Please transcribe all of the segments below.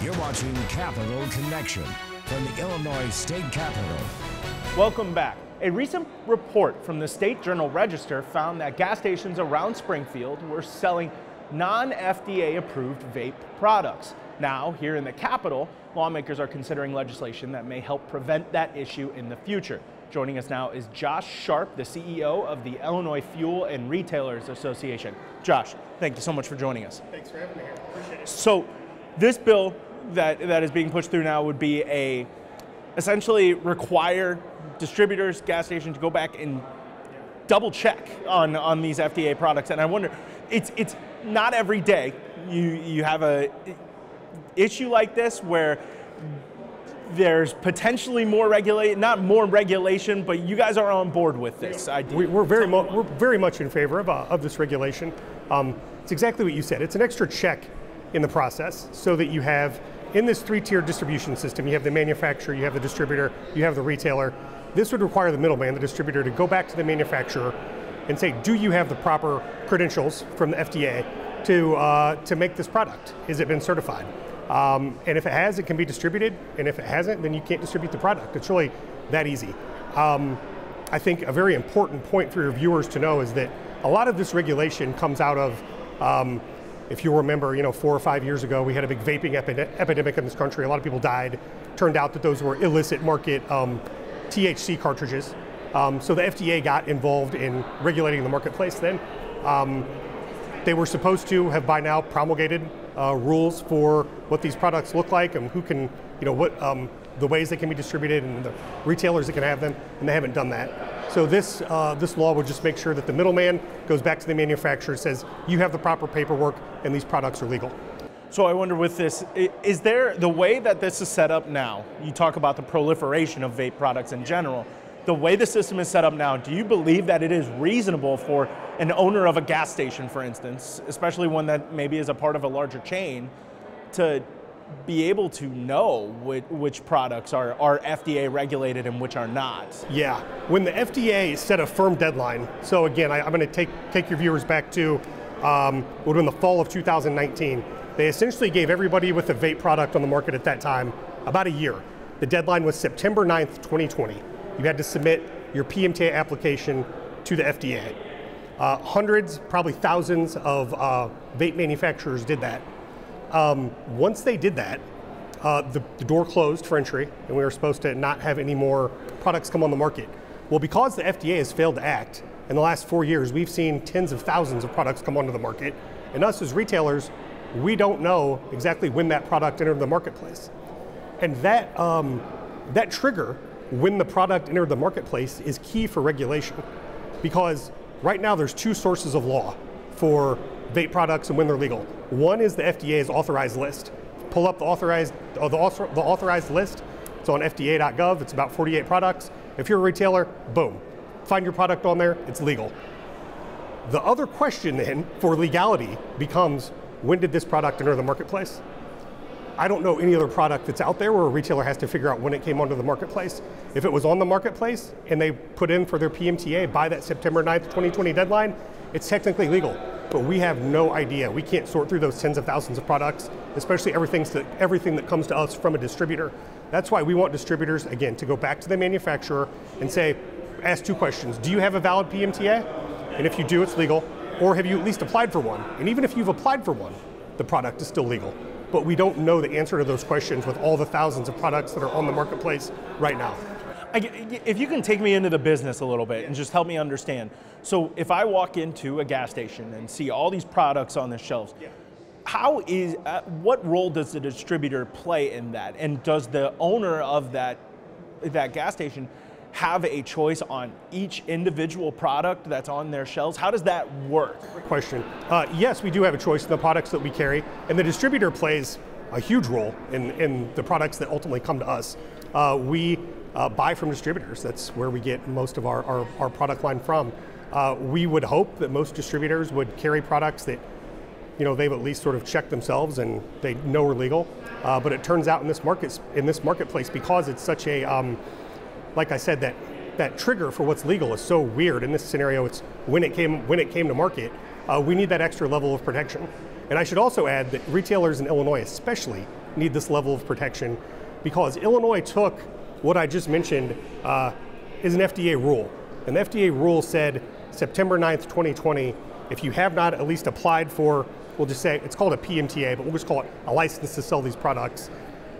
You're watching Capital Connection from the Illinois State Capitol. Welcome back. A recent report from the State Journal-Register found that gas stations around Springfield were selling non-FDA approved vape products. Now, here in the Capitol, lawmakers are considering legislation that may help prevent that issue in the future. Joining us now is Josh Sharp, the CEO of the Illinois Fuel and Retailers Association. Josh, thank you so much for joining us. Thanks for having me here. Appreciate it. So, this bill that is being pushed through now would be essentially require distributors, gas stations to go back and double check on these FDA products. And I wonder, it's not every day you have a issue like this where there's potentially more not more regulation, but you guys are on board with this idea. We're very much in favor of this regulation. It's exactly what you said. It's an extra check in the process so that you have, in this three-tier distribution system, you have the manufacturer, you have the distributor, you have the retailer. This would require the middleman, the distributor, to go back to the manufacturer and say, do you have the proper credentials from the FDA to make this product? Has it been certified? And if it has, it can be distributed, and if it hasn't, then you can't distribute the product. It's really that easy. I think a very important point for your viewers to know is that a lot of this regulation comes out of, if you remember, 4 or 5 years ago, we had a big vaping epidemic in this country. A lot of people died. Turned out that those were illicit market THC cartridges. So the FDA got involved in regulating the marketplace then. They were supposed to have by now promulgated rules for what these products look like and who can, the ways they can be distributed and the retailers that can have them, and they haven't done that. So this law would just make sure that the middleman goes back to the manufacturer, says you have the proper paperwork and these products are legal. So I wonder with this, is there, the way that this is set up now, you talk about the proliferation of vape products in general, the way the system is set up now, do you believe that it is reasonable for an owner of a gas station, for instance, especially one that maybe is a part of a larger chain, to be able to know which products are FDA regulated and which are not? Yeah, when the FDA set a firm deadline, so again, I'm going to take your viewers back to in the fall of 2019, they essentially gave everybody with a vape product on the market at that time about a year. The deadline was September 9th, 2020. You had to submit your PMTA application to the FDA. Hundreds, probably thousands of vape manufacturers did that. Once they did that, the door closed for entry, and we were supposed to not have any more products come on the market. Well, because the FDA has failed to act, in the last 4 years, we've seen tens of thousands of products come onto the market, and us as retailers, we don't know exactly when that product entered the marketplace. And that trigger, when the product entered the marketplace, is key for regulation, because right now there's two sources of law for vape products and when they're legal. One is the FDA's authorized list. Pull up the authorized list. It's on FDA.gov. It's about 48 products. If you're a retailer, boom, find your product on there. It's legal. The other question then for legality becomes, when did this product enter the marketplace? I don't know any other product that's out there where a retailer has to figure out when it came onto the marketplace. If it was on the marketplace and they put in for their PMTA by that September 9th, 2020 deadline, it's technically legal. But we have no idea. We can't sort through those tens of thousands of products, especially everything that comes to us from a distributor. That's why we want distributors, again, to go back to the manufacturer and say, ask two questions. Do you have a valid PMTA? And if you do, it's legal. Or have you at least applied for one? And even if you've applied for one, the product is still legal. But we don't know the answer to those questions with all the thousands of products that are on the marketplace right now. If you can take me into the business a little bit and just help me understand. So if I walk into a gas station and see all these products on the shelves, what role does the distributor play in that? And does the owner of that gas station have a choice on each individual product that's on their shelves? How does that work? Great question. Yes, we do have a choice in the products that we carry, and the distributor plays a huge role in the products that ultimately come to us. We buy from distributors. That's where we get most of our product line from. We would hope that most distributors would carry products that they've at least sort of checked themselves and they know are legal. But it turns out in this marketplace, because it's such a like I said, that trigger for what's legal is so weird. In this scenario, it's when it came to market. We need that extra level of protection. And I should also add that retailers in Illinois especially need this level of protection, because Illinois took what I just mentioned is an FDA rule. And the FDA rule said September 9th, 2020, if you have not at least applied for, we'll just say, it's called a PMTA, but we'll just call it a license to sell these products.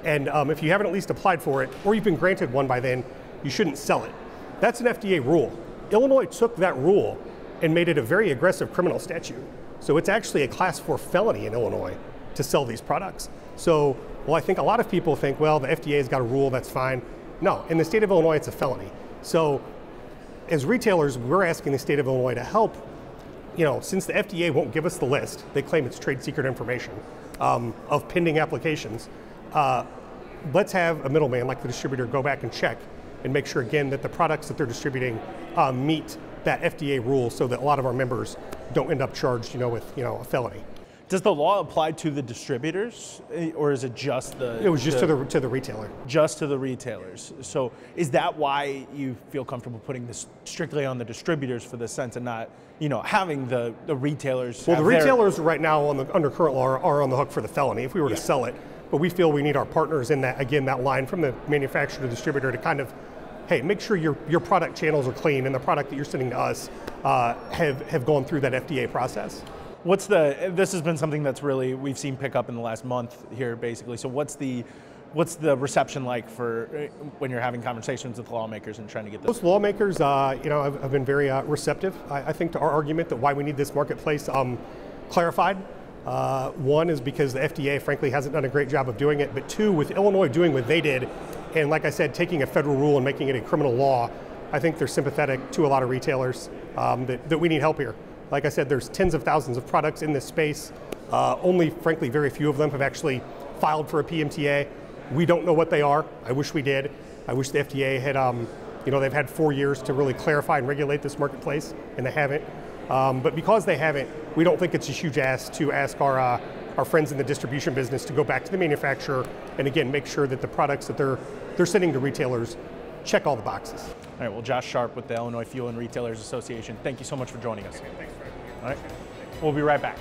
And if you haven't at least applied for it, or you've been granted one by then, you shouldn't sell it. That's an FDA rule. Illinois took that rule and made it a very aggressive criminal statute. So it's actually a class 4 felony in Illinois to sell these products. So, well, I think a lot of people think, well, the FDA has got a rule, that's fine. No, in the state of Illinois, it's a felony. So as retailers, we're asking the state of Illinois to help. Since the FDA won't give us the list, they claim it's trade secret information of pending applications. Let's have a middleman like the distributor go back and check and make sure again that the products that they're distributing meet that FDA rule, so that a lot of our members don't end up charged, with a felony. Does the law apply to the distributors, or is it just the? It was just to the retailer. Just to the retailers. So is that why you feel comfortable putting this strictly on the distributors for this sense, and not, having the retailers? Well, the retailers right now under current law are on the hook for the felony if we were to sell it. But we feel we need our partners in that, again, that line from the manufacturer to distributor to kind of, hey, make sure your product channels are clean and the product that you're sending to us have gone through that FDA process. This has been something that's really, we've seen pick up in the last month here, basically. So what's the reception like for when you're having conversations with lawmakers and trying to get this? Most lawmakers, have been very receptive, I think, to our argument that why we need this marketplace clarified. One is because the FDA, frankly, hasn't done a great job of doing it. But two, with Illinois doing what they did, and like I said, taking a federal rule and making it a criminal law, I think they're sympathetic to a lot of retailers that we need help here. Like I said, there's tens of thousands of products in this space. Only, frankly, very few of them have actually filed for a PMTA. We don't know what they are. I wish we did. I wish the FDA had, they've had 4 years to really clarify and regulate this marketplace, and they haven't. But because they haven't, we don't think it's a huge ask to ask our friends in the distribution business to go back to the manufacturer and again make sure that the products that they're sending to retailers check all the boxes. All right, well, Josh Sharp with the Illinois Fuel and Retailers Association, thank you so much for joining us. Okay, thanks, Fred. All right, we'll be right back.